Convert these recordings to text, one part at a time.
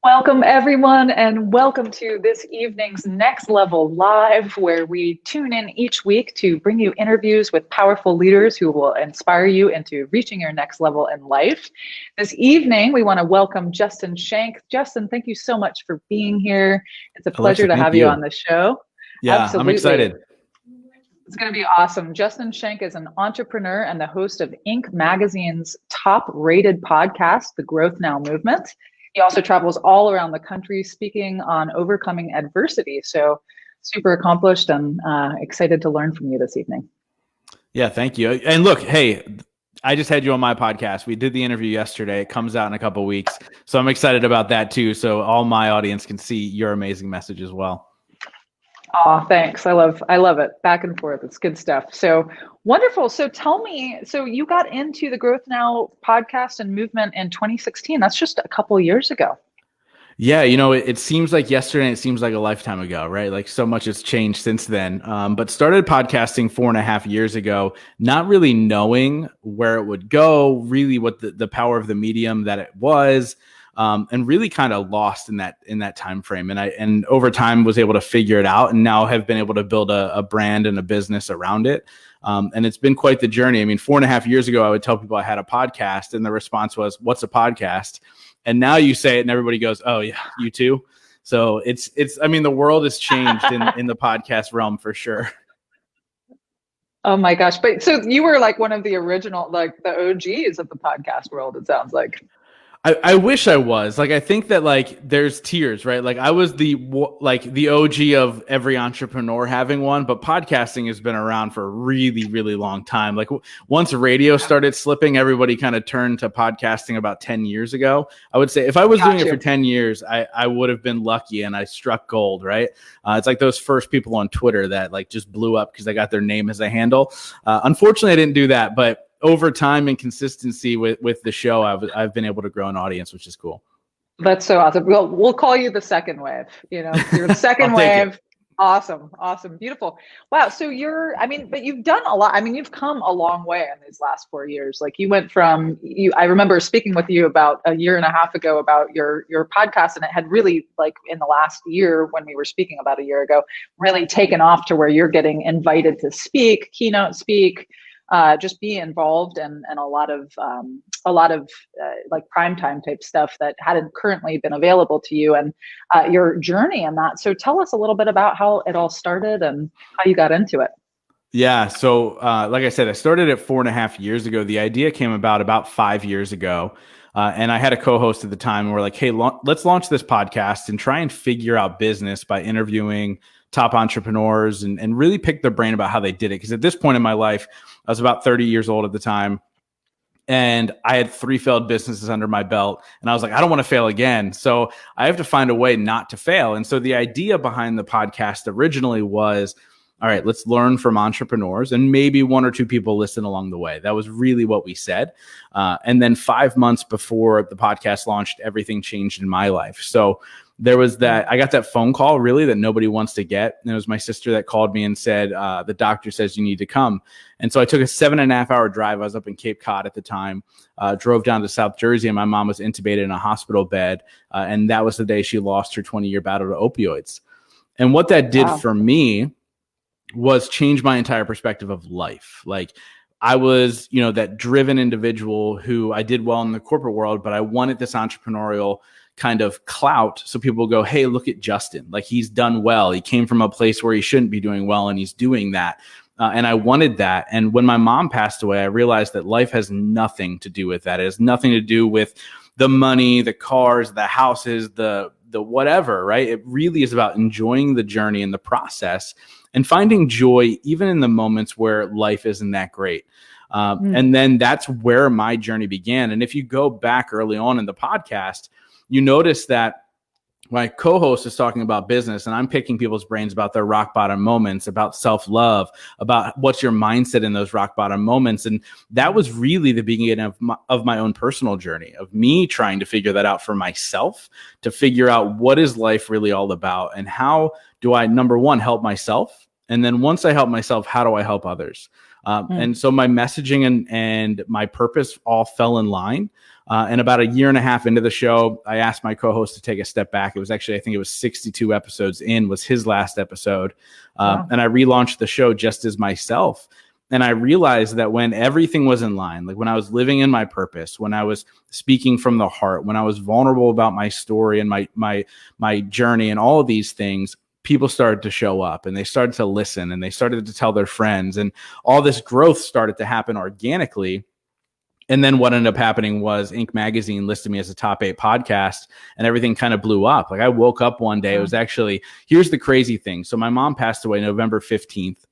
Welcome, everyone, and welcome to this evening's Next Level Live, where we tune in each week to bring you interviews with powerful leaders who will inspire you into reaching your next level in life. This evening, we want to welcome Justin Schenck. Justin, thank you so much for being here. It's a pleasure Alexa, to thank have you you on the show. Yeah, Absolutely. I'm excited. It's going to be awesome. Justin Schenck is an entrepreneur and the host of Inc. Magazine's top-rated podcast, The Growth Now Movement. He also travels all around the country speaking on overcoming adversity. So super accomplished and excited to learn from you this evening. Yeah, thank you. And look, hey, I just had you on my podcast. We did the interview yesterday. It comes out in a couple of weeks. So I'm excited about that too. So all my audience can see your amazing message as well. Oh, thanks. I love it. Back and forth. It's good stuff. So wonderful. So tell me, so you got into the Growth Now podcast and movement in 2016. That's just a couple of years ago. Yeah, it seems like yesterday, and it seems like a lifetime ago, right? Like so much has changed since then. But started podcasting 4.5 years ago, not really knowing where it would go, really what the power of the medium that it was. And really kind of lost in that time frame. And over time was able to figure it out, and now have been able to build a brand and a business around it. And it's been quite the journey. I mean, 4.5 years ago, I would tell people I had a podcast, and the response was, "What's a podcast?" And now you say it, and everybody goes, "Oh yeah, you too." So it's. I mean, the world has changed in the podcast realm for sure. Oh my gosh! But so you were like one of the original, like the OGs of the podcast world. It sounds like. I wish I was. Like, I think that like there's tiers, right? Like I was the OG of every entrepreneur having one, but podcasting has been around for a really, really long time. Like once radio started slipping, everybody kind of turned to podcasting about 10 years ago. I would say if I was doing it for 10 years, I would have been lucky and I struck gold, right? It's like those first people on Twitter that like just blew up because they got their name as a handle. Unfortunately, I didn't do that, but over time and consistency with the show, I've been able to grow an audience, which is cool. That's so awesome. We'll call you the second wave. You're the second wave. Awesome. Beautiful. Wow. So but you've done a lot. I mean, you've come a long way in these last 4 years. Like you went from I remember speaking with you about a year and a half ago about your podcast, and it had really, like in the last year when we were speaking about a year ago, really taken off to where you're getting invited to speak, keynote speak, just be involved in a lot of like primetime type stuff that hadn't currently been available to you, and your journey in that. So tell us a little bit about how it all started and how you got into it. Yeah. So like I said, I started it 4.5 years ago. The idea came about 5 years ago. And I had a co-host at the time, and we're like, hey, let's launch this podcast and try and figure out business by interviewing top entrepreneurs and really pick their brain about how they did it. Because at this point in my life, I was about 30 years old at the time, and I had 3 failed businesses under my belt. And I was like, I don't want to fail again. So I have to find a way not to fail. And so the idea behind the podcast originally was, all right, let's learn from entrepreneurs, and maybe 1 or 2 people listen along the way. That was really what we said. And then 5 months before the podcast launched, everything changed in my life. So there was I got that phone call really that nobody wants to get. And it was my sister that called me and said, the doctor says you need to come. And so I took a 7.5 hour drive. I was up in Cape Cod at the time, drove down to South Jersey, and my mom was intubated in a hospital bed. And that was the day she lost her 20-year battle to opioids. And what that did for me was change my entire perspective of life. Like I was, that driven individual who I did well in the corporate world, but I wanted this entrepreneurial kind of clout. So people go, hey, look at Justin. Like he's done well. He came from a place where he shouldn't be doing well, and he's doing that. And I wanted that. And when my mom passed away, I realized that life has nothing to do with that. It has nothing to do with the money, the cars, the houses, the whatever, right? It really is about enjoying the journey and the process and finding joy even in the moments where life isn't that great. And then that's where my journey began. And if you go back early on in the podcast, you notice that my co-host is talking about business, and I'm picking people's brains about their rock bottom moments, about self-love, about what's your mindset in those rock bottom moments. And that was really the beginning of my own personal journey, of me trying to figure that out for myself, to figure out what is life really all about, and how do I, number one, help myself? And then once I help myself, how do I help others? And so my messaging and my purpose all fell in line. And about a year and a half into the show, I asked my co-host to take a step back. It was actually, I think it was 62 episodes in was his last episode. And I relaunched the show just as myself. And I realized that when everything was in line, like when I was living in my purpose, when I was speaking from the heart, when I was vulnerable about my story and my journey and all of these things, people started to show up and they started to listen and they started to tell their friends, and all this growth started to happen organically. And then what ended up happening was Inc. magazine listed me as a top 8 podcast, and everything kind of blew up. Like I woke up one day, it was actually, here's the crazy thing. So my mom passed away November 15th,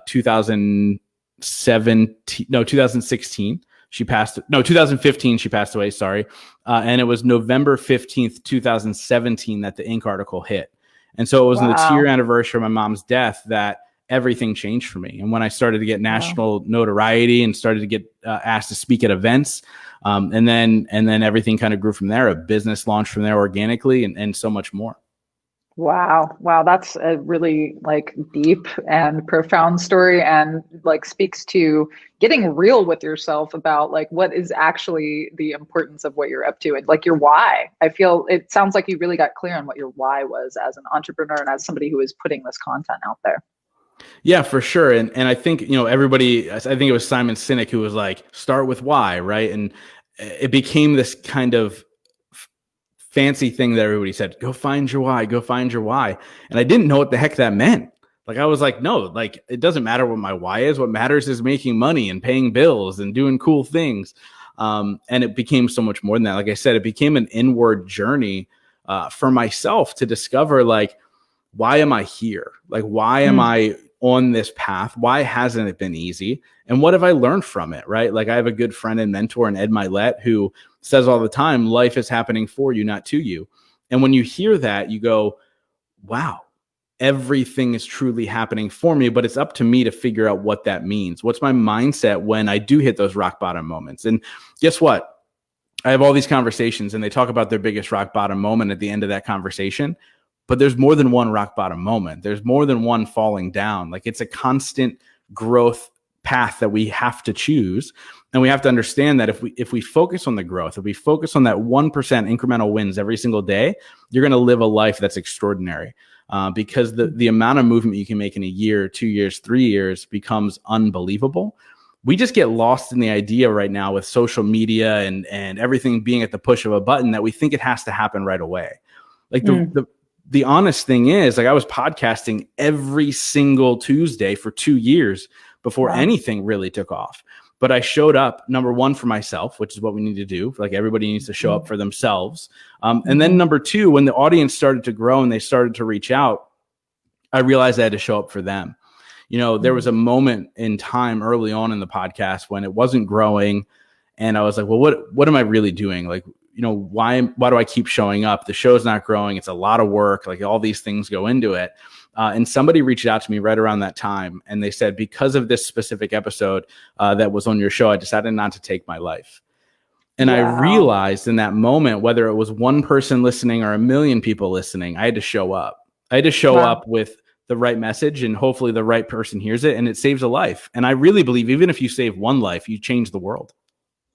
2016. 2015, she passed away. Sorry. And it was November 15th, 2017 that the Inc. article hit. And so it was in the 2-year anniversary of my mom's death that everything changed for me. And when I started to get national notoriety and started to get asked to speak at events, and then everything kind of grew from there. A business launched from there organically, and so much more. Wow. That's a really deep and profound story, and speaks to getting real with yourself about what is actually the importance of what you're up to, and your why. I feel it sounds like you really got clear on what your why was as an entrepreneur and as somebody who is putting this content out there. Yeah, for sure. And I think, everybody, I think it was Simon Sinek who was like, start with why, right? And it became this kind of fancy thing that everybody said, go find your why, go find your why. And I didn't know what the heck that meant. I was like, no, it doesn't matter what my why is. What matters is making money and paying bills and doing cool things. And it became so much more than that. Like I said, it became an inward journey for myself to discover, why am I here? Why am I on this path? Why hasn't it been easy? And what have I learned from it, right? I have a good friend and mentor in Ed Milet who says all the time, life is happening for you, not to you. And when you hear that, you go, wow, everything is truly happening for me, but it's up to me to figure out what that means. What's my mindset when I do hit those rock bottom moments? And guess what? I have all these conversations and they talk about their biggest rock bottom moment at the end of that conversation. But there's more than one rock bottom moment. There's more than one falling down. It's a constant growth path that we have to choose. And we have to understand that if we focus on the growth, if we focus on that 1% incremental wins every single day, you're going to live a life that's extraordinary. Because the amount of movement you can make in a year, 2 years, 3 years becomes unbelievable. We just get lost in the idea right now with social media and everything being at the push of a button that we think it has to happen right away. The honest thing is, I was podcasting every single Tuesday for 2 years before anything really took off. But I showed up, number one, for myself, which is what we need to do. Everybody needs to show up for themselves. And then number two, when the audience started to grow and they started to reach out, I realized I had to show up for them. There was a moment in time early on in the podcast when it wasn't growing. And I was like, well, what am I really doing? Why do I keep showing up? The show's not growing. It's a lot of work. All these things go into it. And somebody reached out to me right around that time. And they said, because of this specific episode that was on your show, I decided not to take my life. And I realized in that moment, whether it was one person listening or a million people listening, I had to show up. I had to show up with the right message, and hopefully the right person hears it and it saves a life. And I really believe even if you save one life, you change the world.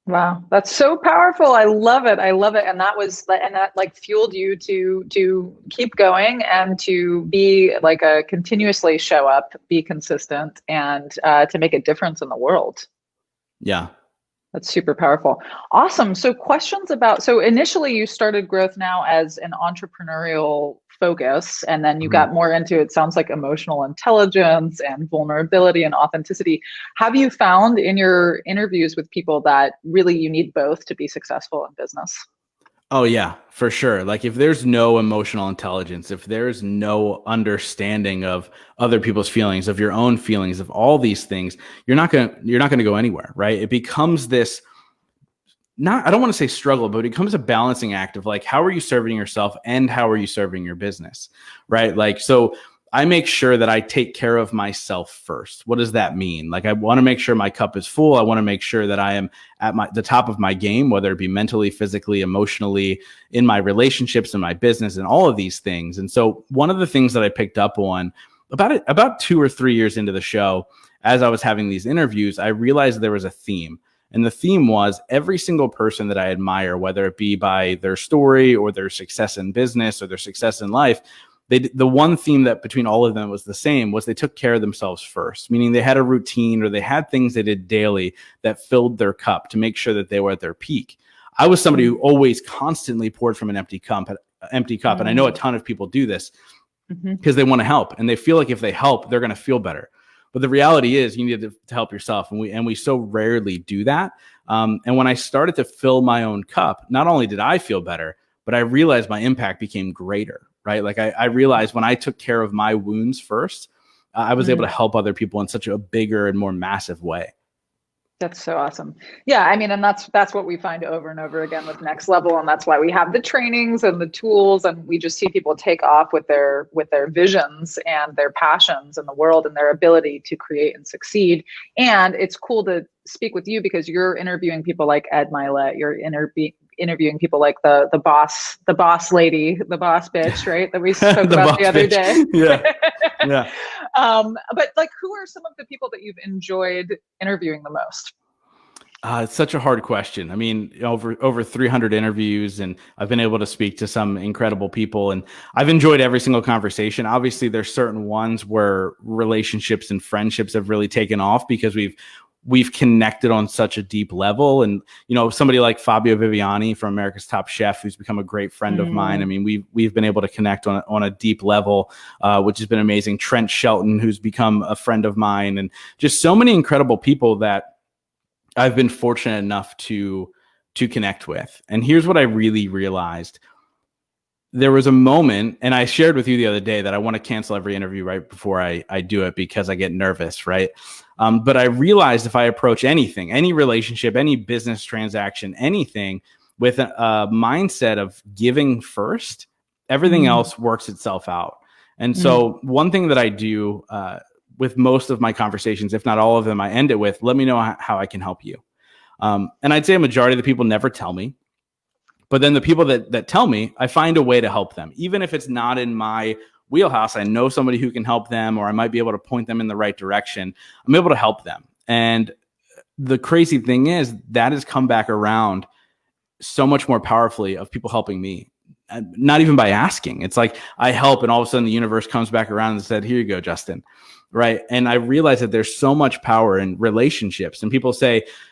Wow, that's so powerful. I love it. And that fueled you to keep going and to be a continuously show up, be consistent, and to make a difference in the world. Yeah. That's super powerful. Awesome. So initially you started Growth Now as an entrepreneurial focus, and then you got more into, it sounds like, emotional intelligence and vulnerability and authenticity. Have you found in your interviews with people that really you need both to be successful in business? Oh yeah, for sure. If there's no emotional intelligence, if there's no understanding of other people's feelings, of your own feelings, of all these things, you're not going to go anywhere, right? It becomes this, I don't want to say struggle, but it becomes a balancing act of how are you serving yourself and how are you serving your business, right? So I make sure that I take care of myself first. What does that mean? I want to make sure my cup is full. I want to make sure that I am at the top of my game, whether it be mentally, physically, emotionally, in my relationships, in my business, and all of these things. And so one of the things that I picked up on about 2 or 3 years into the show, as I was having these interviews, I realized there was a theme. And the theme was every single person that I admire, whether it be by their story or their success in business or their success in life, the one theme that between all of them was the same was they took care of themselves first, meaning they had a routine or they had things they did daily that filled their cup to make sure that they were at their peak. I was somebody who always constantly poured from an empty cup. And I know a ton of people do this because they want to help and they feel like if they help, they're going to feel better. But the reality is you need to help yourself. And we so rarely do that. And when I started to fill my own cup, not only did I feel better, but I realized my impact became greater, right? Like I realized when I took care of my wounds first, I was able to help other people in such a bigger and more massive way. That's so awesome. Yeah, I mean, and that's what we find over and over again with Next Level, and that's why we have the trainings and the tools, and we just see people take off with their visions and their passions in the world and their ability to create and succeed. And it's cool to speak with you because you're interviewing people like Ed Milet, you're interviewing people like the boss lady, the boss bitch, right? That we spoke about the other day. Yeah. But like, who are some of the people that you've enjoyed interviewing the most? It's such a hard question. I mean, over 300 interviews, and I've been able to speak to some incredible people, and I've enjoyed every single conversation. Obviously, there's certain ones where relationships and friendships have really taken off because we've connected on such a deep level. And, somebody like Fabio Viviani from America's Top Chef, who's become a great friend of mine. I mean, we've been able to connect on a deep level, which has been amazing. Trent Shelton, who's become a friend of mine, and just so many incredible people that I've been fortunate enough to connect with. And here's what I really realized. There was a moment, and I shared with you the other day that I want to cancel every interview right before I do it because I get nervous, right? But I realized if I approach anything, any relationship, any business transaction, anything with a mindset of giving first, everything else works itself out. And so one thing that I do with most of my conversations, if not all of them, I end it with, let me know how I can help you. And I'd say a majority of the people never tell me. But then the people that tell me, I find a way to help them. Even if it's not in my wheelhouse, I know somebody who can help them, or I might be able to point them in the right direction. I'm able to help them. And the crazy thing is that has come back around so much more powerfully of people helping me. Not even by asking. It's like I help and all of a sudden the universe comes back around and said, here you go, Justin. Right. And I realized that there's so much power in relationships. And people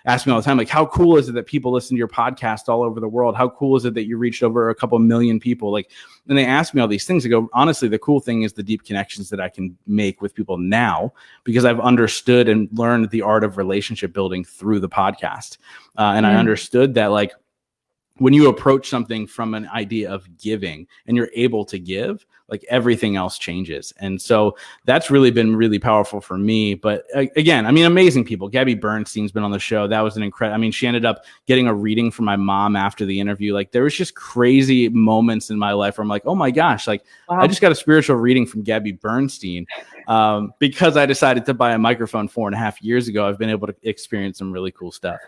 ask me all the time, like, how cool is it that people listen to your podcast all over the world? How cool is it that you reached over a couple million people? Like, and they ask me all these things. I go, honestly, the cool thing is the deep connections that I can make with people now because I've understood and learned the art of relationship building through the podcast. And I understood that, like, when you approach something from an idea of giving and you're able to give, like everything else changes. And so that's really been really powerful for me. But again, I mean, amazing people. Gabby Bernstein's been on the show. That was an incredible, I mean, she ended up getting a reading from my mom after the interview. Like there was just crazy moments in my life where I'm like, oh my gosh, like wow. I just got a spiritual reading from Gabby Bernstein because I decided to buy a microphone 4.5 years ago. I've been able to experience some really cool stuff.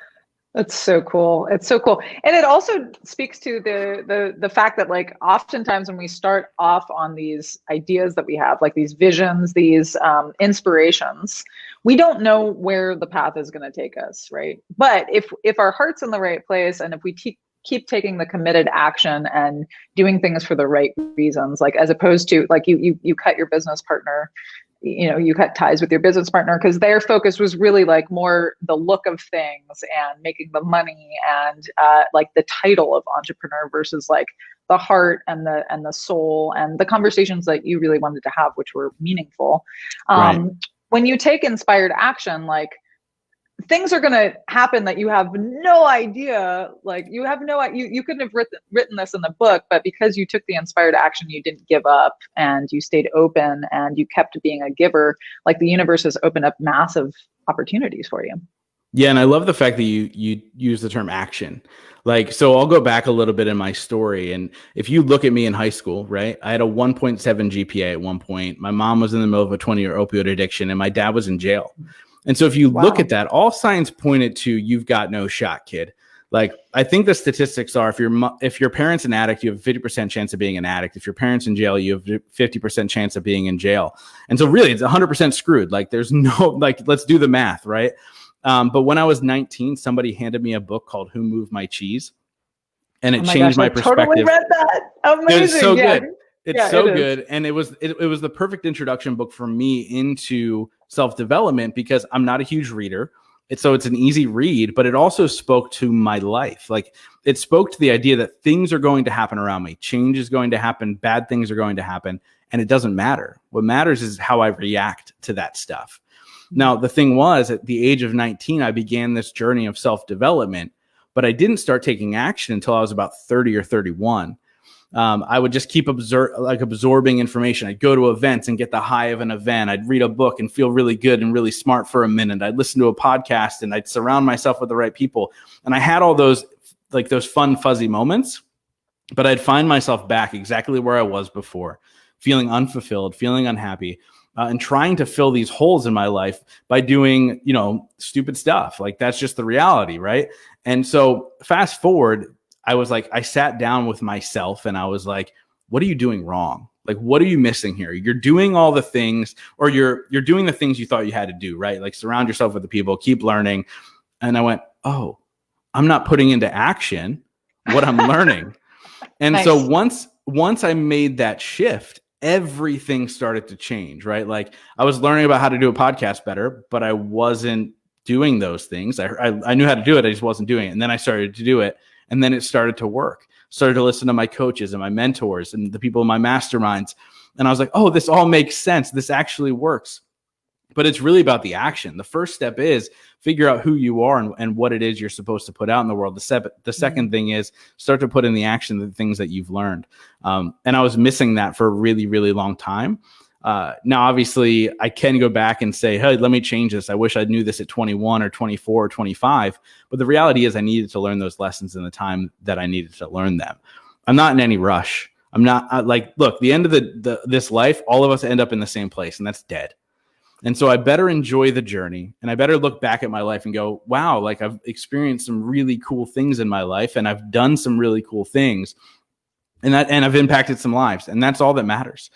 That's so cool. It's so cool. And it also speaks to the fact that like oftentimes when we start off on these ideas that we have, like these visions, these inspirations, we don't know where the path is going to take us, right? But if our heart's in the right place and if we keep taking the committed action and doing things for the right reasons, like as opposed to like you cut your business partner, you cut ties with your business partner because their focus was really like more the look of things and making the money and like the title of entrepreneur versus like the heart and the soul and the conversations that you really wanted to have, which were meaningful. Right. When you take inspired action, like things are going to happen that you have no idea. Like you couldn't have written this in the book, but because you took the inspired action, you didn't give up and you stayed open and you kept being a giver, like the universe has opened up massive opportunities for you. Yeah. And I love the fact that you use the term action. Like, so I'll go back a little bit in my story. And if you look at me in high school, right, I had a 1.7 GPA at one point. My mom was in the middle of a 20-year opioid addiction and my dad was in jail. And so if you look at that, all signs pointed to you've got no shot, kid. Like, I think the statistics are if your parent's an addict, you have a 50% chance of being an addict. If your parent's in jail, you have a 50% chance of being in jail. And so really it's 100% screwed. Like there's no, like, let's do the math, right? But when I was 19, somebody handed me a book called Who Moved My Cheese? And it changed my perspective. Totally read that. Amazing. It's so good. It's so it good. And it was the perfect introduction book for me into self-development because I'm not a huge reader. So it's an easy read, but it also spoke to my life. Like it spoke to the idea that things are going to happen around me. Change is going to happen. Bad things are going to happen. And it doesn't matter. What matters is how I react to that stuff. Now, the thing was, at the age of 19, I began this journey of self-development, but I didn't start taking action until I was about 30 or 31. I would just keep absorbing information. I'd go to events and get the high of an event. I'd read a book and feel really good and really smart for a minute. I'd listen to a podcast and I'd surround myself with the right people. And I had all those fun, fuzzy moments, but I'd find myself back exactly where I was before, feeling unfulfilled, feeling unhappy, and trying to fill these holes in my life by doing, stupid stuff. Like that's just the reality, right? And so fast forward, I sat down with myself and I was like, what are you doing wrong? Like, what are you missing here? You're doing all the things, or you're doing the things you thought you had to do, right? Like surround yourself with the people, keep learning. And I went, oh, I'm not putting into action what I'm learning. And nice. So once I made that shift, everything started to change, right? Like I was learning about how to do a podcast better, but I wasn't doing those things. I knew how to do it. I just wasn't doing it. And then I started to do it. And then it started to work. Started to listen to my coaches and my mentors and the people in my masterminds. And I was like, oh, this all makes sense. This actually works. But it's really about the action. The first step is figure out who you are and what it is you're supposed to put out in the world. The second thing is start to put in the action the things that you've learned. And I was missing that for a really, really long time. Now, obviously, I can go back and say, hey, let me change this. I wish I knew this at 21 or 24 or 25. But the reality is I needed to learn those lessons in the time that I needed to learn them. I'm not in any rush. I'm not look, the end of this life, all of us end up in the same place, and that's dead. And so I better enjoy the journey, and I better look back at my life and go, wow, like I've experienced some really cool things in my life, and I've done some really cool things. And I've impacted some lives, and that's all that matters.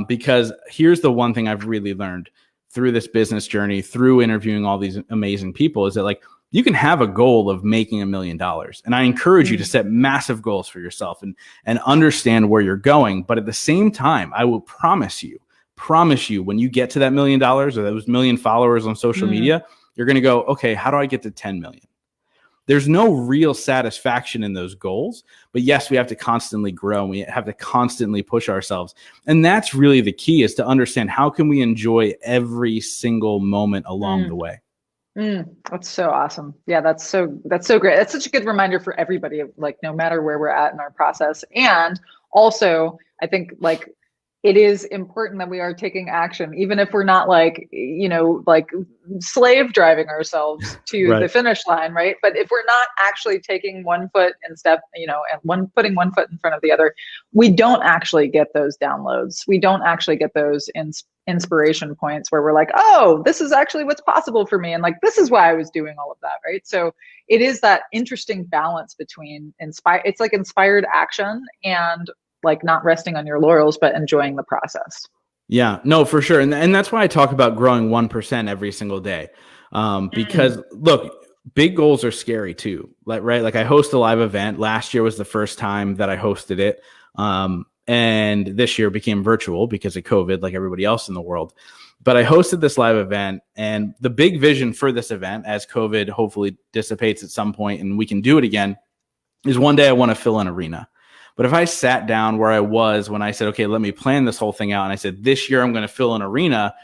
Because here's the one thing I've really learned through this business journey, through interviewing all these amazing people, is that like you can have a goal of making $1 million, and I encourage you to set massive goals for yourself and understand where you're going. But at the same time, I will promise you, when you get to that $1 million or those 1 million followers on social media, you're going to go, okay, how do I get to 10 million? There's no real satisfaction in those goals, but yes, we have to constantly grow. And we have to constantly push ourselves. And that's really the key, is to understand how can we enjoy every single moment along the way. That's so awesome. Yeah, that's so great. That's such a good reminder for everybody, like no matter where we're at in our process. And also, I think like it is important that we are taking action, even if we're not like slave driving ourselves to the finish line, right? But if we're not actually taking one foot in step, and putting one foot in front of the other, we don't actually get those downloads. We don't actually get those inspiration points where we're like, oh, this is actually what's possible for me. And like, this is why I was doing all of that, right? So it is that interesting balance between it's like inspired action and like not resting on your laurels, but enjoying the process. Yeah, no, for sure. And that's why I talk about growing 1% every single day. Because look, big goals are scary too. Like I host a live event. Last year was the first time that I hosted it. And this year became virtual because of COVID, like everybody else in the world. But I hosted this live event, and the big vision for this event, as COVID hopefully dissipates at some point and we can do it again, is one day I want to fill an arena. But if I sat down where I was when I said, okay, let me plan this whole thing out, and I said, this year I'm going to fill an arena,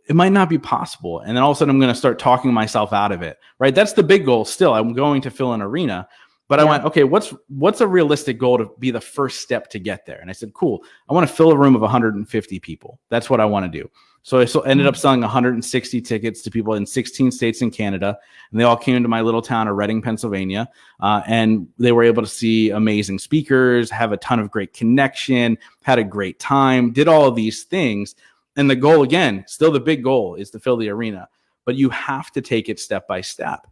it might not be possible. And then all of a sudden I'm going to start talking myself out of it, right? That's the big goal still. I'm going to fill an arena. But I went, okay, what's a realistic goal to be the first step to get there? And I said, cool, I want to fill a room of 150 people. That's what I want to do. So I ended up selling 160 tickets to people in 16 states in Canada. And they all came to my little town of Reading, Pennsylvania. And they were able to see amazing speakers, have a ton of great connection, had a great time, did all of these things. And the goal, again, still the big goal, is to fill the arena. But you have to take it step by step.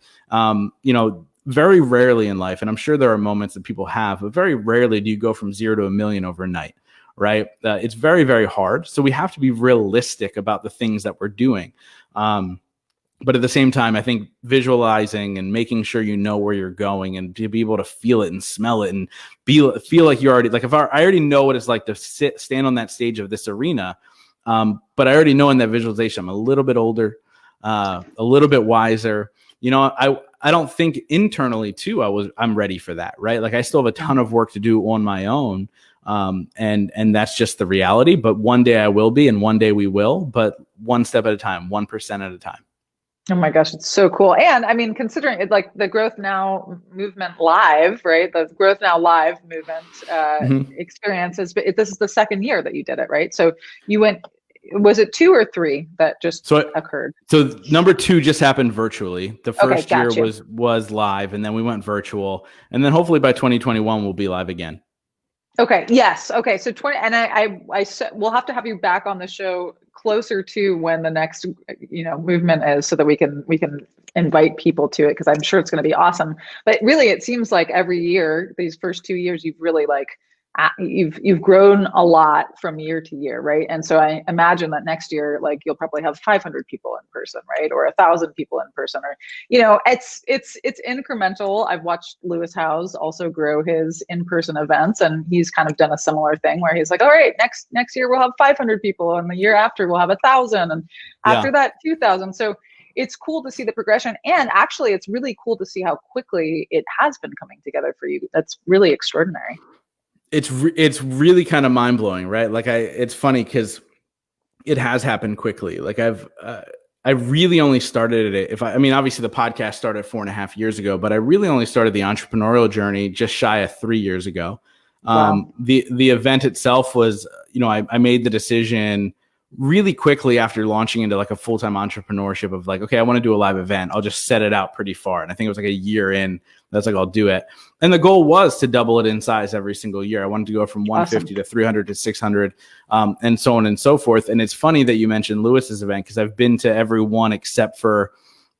very rarely in life, and I'm sure there are moments that people have, but very rarely do you go from 0 to 1,000,000 overnight, right? It's very, very hard. So we have to be realistic about the things that we're doing. But at the same time, I think visualizing and making sure you know where you're going and to be able to feel it and smell it and feel like you're already, like, if I already know what it's like to stand on that stage of this arena, but I already know in that visualization, I'm a little bit older, a little bit wiser. I don't think internally too, I'm ready for that, right? Like, I still have a ton of work to do on my own. And that's just the reality, but one day I will be, and one day we will, but one step at a time, 1% at a time. Oh my gosh, it's so cool. And I mean, considering it, like the Growth Now movement live, right? The Growth Now live movement experience this is the second year that you did it, right? So you went, was it 2 or 3 that just occurred? So number 2 just happened virtually. The first year was live, and then we went virtual, and then hopefully by 2021 we'll be live again. Okay. Yes. Okay. So 20, and I we'll have to have you back on the show closer to when the next, movement is, so that we can invite people to it, because I'm sure it's going to be awesome. But really, it seems like every year, these first 2 years, you've really you've grown a lot from year to year, right? And so I imagine that next year, like, you'll probably have 500 people in person, right? Or 1,000 people in person, or, it's incremental. I've watched Lewis Howes also grow his in-person events, and he's kind of done a similar thing where he's like, all right, next year we'll have 500 people, and the year after we'll have 1,000, and after that 2,000. So it's cool to see the progression, and actually it's really cool to see how quickly it has been coming together for you. That's really extraordinary. It's really kind of mind blowing, right? Like, it's funny because it has happened quickly. Like, I really only started it. Obviously the podcast started 4.5 years ago, but I really only started the entrepreneurial journey just shy of 3 years ago. Wow. The event itself was, I made the decision really quickly after launching into like a full-time entrepreneurship of like, okay, I want to do a live event. I'll just set it out pretty far. And I think it was like a year in, that's like, I'll do it. And the goal was to double it in size every single year. I wanted to go from 150 to 300 to 600, and so on and so forth. And it's funny that you mentioned Lewis's event, because I've been to every one except for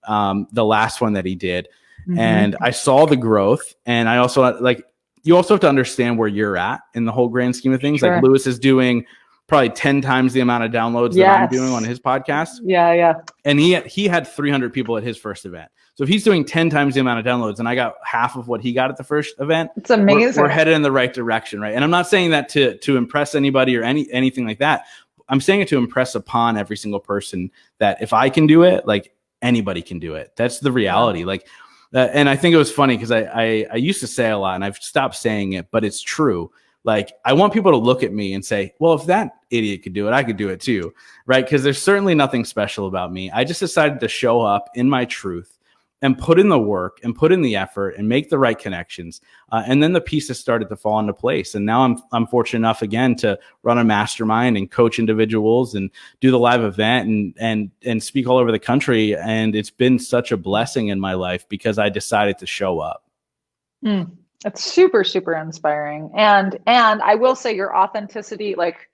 the last one that he did. Mm-hmm. And I saw the growth. And I also, like, you also have to understand where you're at in the whole grand scheme of things. Sure. Like, Lewis is doing probably 10 times the amount of downloads that I'm doing on his podcast. Yeah. And he had 300 people at his first event. So if he's doing 10 times the amount of downloads and I got half of what he got at the first event, it's amazing. We're headed in the right direction, right? And I'm not saying that to impress anybody or anything like that. I'm saying it to impress upon every single person that if I can do it, like, anybody can do it. That's the reality. Yeah. Like, and I think it was funny because I used to say a lot, and I've stopped saying it, but it's true. Like, I want people to look at me and say, well, if that idiot could do it, I could do it too, right? Because there's certainly nothing special about me. I just decided to show up in my truth and put in the work and put in the effort and make the right connections. And then the pieces started to fall into place. And now I'm fortunate enough again to run a mastermind and coach individuals and do the live event and speak all over the country. And it's been such a blessing in my life because I decided to show up. It's super, super inspiring. And I will say your authenticity, like,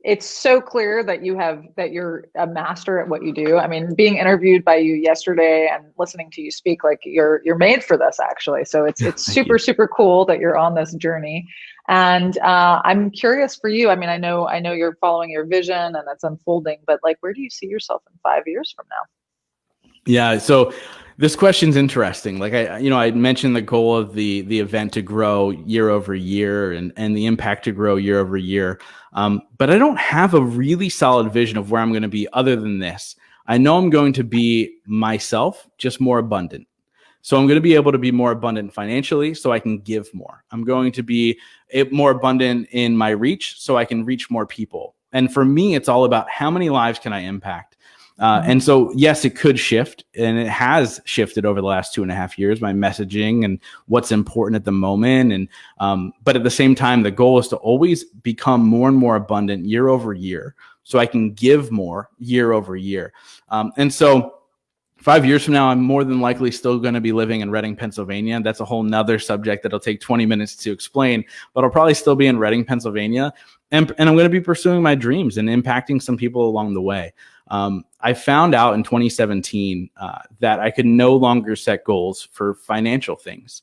it's so clear that you're a master at what you do. I mean, being interviewed by you yesterday and listening to you speak, like, you're made for this, actually. So it's super, super cool that you're on this journey. And I'm curious for you. I mean, I know you're following your vision and it's unfolding, but like, where do you see yourself in 5 years from now? Yeah. So this question's interesting. Like, I mentioned the goal of the event to grow year over year and the impact to grow year over year. But I don't have a really solid vision of where I'm going to be other than this. I know I'm going to be myself, just more abundant. So I'm going to be able to be more abundant financially so I can give more. I'm going to be more abundant in my reach so I can reach more people. And for me, it's all about how many lives can I impact? And so, yes, it could shift, and it has shifted over the last 2.5 years, my messaging and what's important at the moment. And, but at the same time, the goal is to always become more and more abundant year over year so I can give more year over year. And so 5 years from now, I'm more than likely still going to be living in Reading, Pennsylvania. That's a whole nother subject that'll take 20 minutes to explain, but I'll probably still be in Reading, Pennsylvania. And I'm going to be pursuing my dreams and impacting some people along the way. I found out in 2017 that I could no longer set goals for financial things.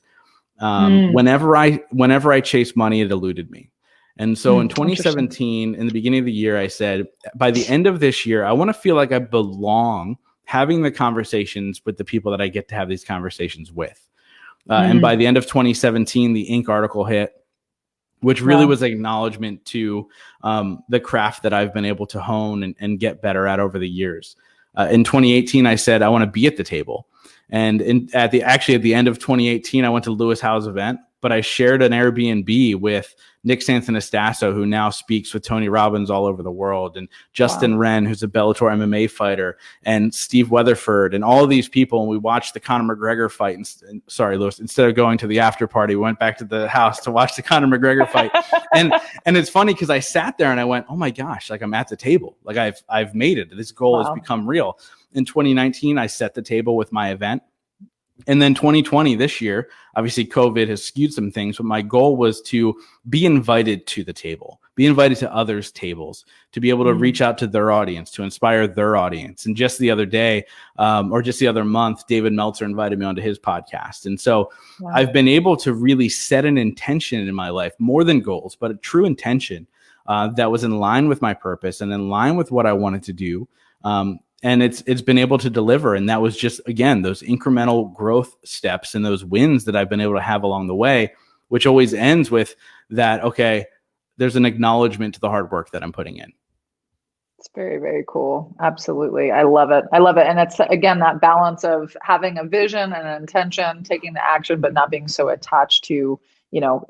Whenever I chased money, it eluded me. And so in 2017, in the beginning of the year, I said, by the end of this year, I want to feel like I belong having the conversations with the people that I get to have these conversations with. And by the end of 2017, the Inc. article hit, which really was an acknowledgement to the craft that I've been able to hone and get better at over the years. In 2018, I said, I want to be at the table. And at the end of 2018, I went to Lewis Howe's event, but I shared an Airbnb with Nick Santanastasso, who now speaks with Tony Robbins all over the world, and Justin Wren, who's a Bellator MMA fighter, and Steve Weatherford, and all of these people. And we watched the Conor McGregor fight. And sorry, Lewis, instead of going to the after party, we went back to the house to watch the Conor McGregor fight. and it's funny because I sat there and I went, oh my gosh, like I'm at the table. Like I've made it. This goal has become real. In 2019, I set the table with my event. And then 2020, this year, obviously COVID has skewed some things, but my goal was to be invited to the table, be invited to others' tables, to be able to reach out to their audience, to inspire their audience. And just the other day, or just the other month, David Meltzer invited me onto his podcast. And so I've been able to really set an intention in my life, more than goals, but a true intention that was in line with my purpose and in line with what I wanted to do. And it's been able to deliver. And that was just, again, those incremental growth steps and those wins that I've been able to have along the way, which always ends with that, okay, there's an acknowledgement to the hard work that I'm putting in. It's very, very cool. Absolutely. I love it. I love it. And it's, again, that balance of having a vision and an intention, taking the action, but not being so attached to,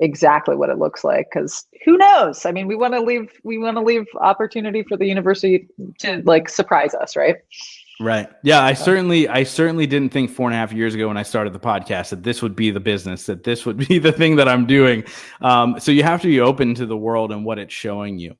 exactly what it looks like. Because who knows? I mean, we want to leave opportunity for the university to like surprise us, right? Right. Yeah. I certainly didn't think 4.5 years ago when I started the podcast that this would be the business, that this would be the thing that I'm doing. So you have to be open to the world and what it's showing you,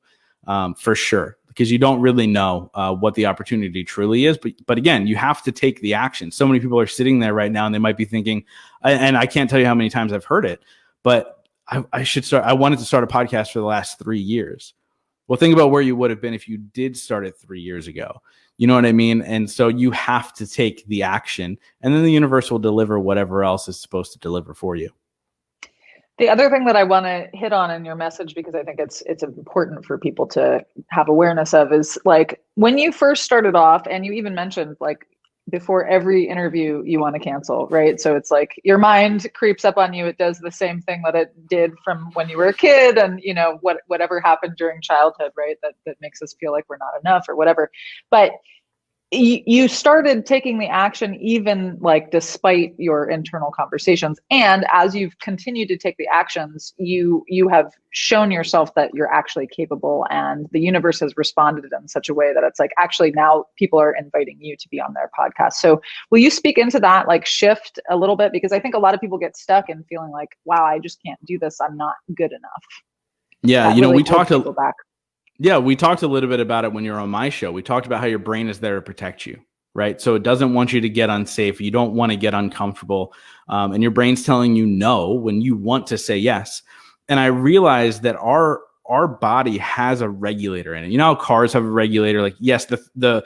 for sure, because you don't really know what the opportunity truly is. But again, you have to take the action. So many people are sitting there right now and they might be thinking, and I can't tell you how many times I've heard it, but I wanted to start a podcast for the last 3 years. Well, think about where you would have been if you did start it 3 years ago. You know what I mean? And so you have to take the action, and then the universe will deliver whatever else is supposed to deliver for you. The other thing that I want to hit on in your message, because I think it's important for people to have awareness of, is like when you first started off, and you even mentioned like before every interview you want to cancel, right? So it's like your mind creeps up on you. It does the same thing that it did from when you were a kid, and whatever happened during childhood, right? That makes us feel like we're not enough or whatever. But you started taking the action even like despite your internal conversations, and as you've continued to take the actions, you have shown yourself that you're actually capable, and the universe has responded in such a way that it's like actually now people are inviting you to be on their podcast. So will you speak into that like shift a little bit, because I think a lot of people get stuck in feeling like, wow, I just can't do this, I'm not good enough. Yeah, really we talked back. Yeah, we talked a little bit about it when you were on my show. We talked about how your brain is there to protect you, right? So it doesn't want you to get unsafe. You don't want to get uncomfortable. And your brain's telling you no when you want to say yes. And I realized that our body has a regulator in it. You know how cars have a regulator? Like, yes, the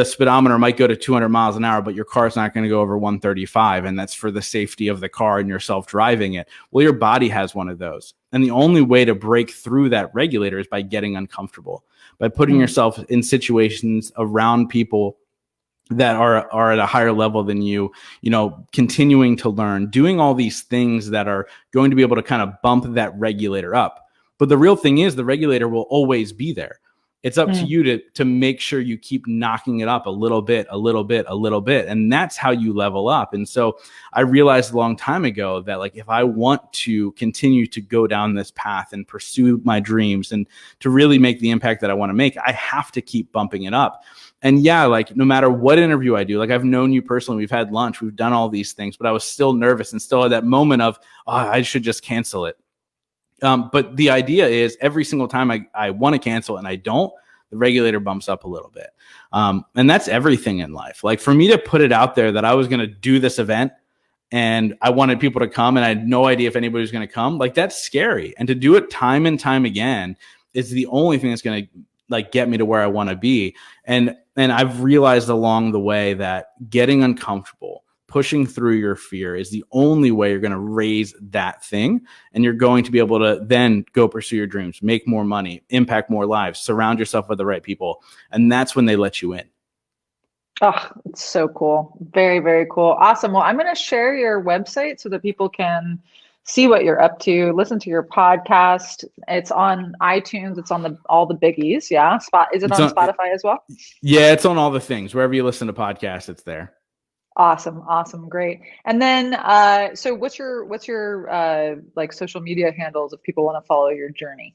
speedometer might go to 200 miles an hour, but your car's not going to go over 135. And that's for the safety of the car and yourself driving it. Well, your body has one of those. And the only way to break through that regulator is by getting uncomfortable, by putting yourself in situations around people that are at a higher level than you, continuing to learn, doing all these things that are going to be able to kind of bump that regulator up. But the real thing is the regulator will always be there. It's up to you to make sure you keep knocking it up a little bit. And that's how you level up. And so I realized a long time ago that like, if I want to continue to go down this path and pursue my dreams and to really make the impact that I want to make, I have to keep bumping it up. And yeah, like no matter what interview I do, like I've known you personally, we've had lunch, we've done all these things, but I was still nervous and still had that moment of, I should just cancel it. But the idea is every single time I want to cancel and I don't, the regulator bumps up a little bit. And that's everything in life. Like for me to put it out there that I was going to do this event and I wanted people to come and I had no idea if anybody was going to come, like that's scary. And to do it time and time again is the only thing that's going to like get me to where I want to be. And I've realized along the way that getting uncomfortable, pushing through your fear is the only way you're going to raise that thing. And you're going to be able to then go pursue your dreams, make more money, impact more lives, surround yourself with the right people. And that's when they let you in. Oh, it's so cool. Very, very cool. Awesome. Well, I'm going to share your website so that people can see what you're up to, listen to your podcast. It's on iTunes. It's on all the biggies. Yeah. Is it on Spotify as well? Yeah, it's on all the things. Wherever you listen to podcasts, it's there. Awesome. Awesome. Great. And then, so what's your like social media handles if people want to follow your journey?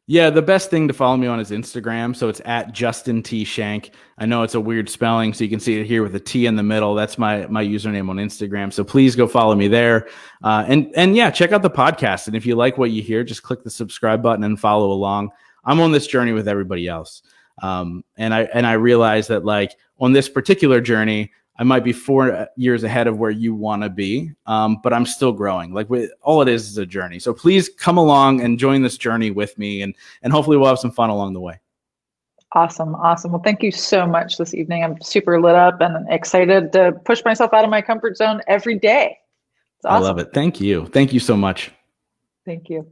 Yeah, the best thing to follow me on is Instagram. So it's at Justin T. Schenck. I know it's a weird spelling, so you can see it here with a T in the middle. That's my username on Instagram. So please go follow me there. And yeah, check out the podcast. And if you like what you hear, just click the subscribe button and follow along. I'm on this journey with everybody else. And I realize that like on this particular journey, I might be 4 years ahead of where you want to be, but I'm still growing. Like all it is a journey. So please come along and join this journey with me, and hopefully we'll have some fun along the way. Awesome. Awesome. Well, thank you so much this evening. I'm super lit up and excited to push myself out of my comfort zone every day. It's awesome. I love it. Thank you. Thank you so much. Thank you.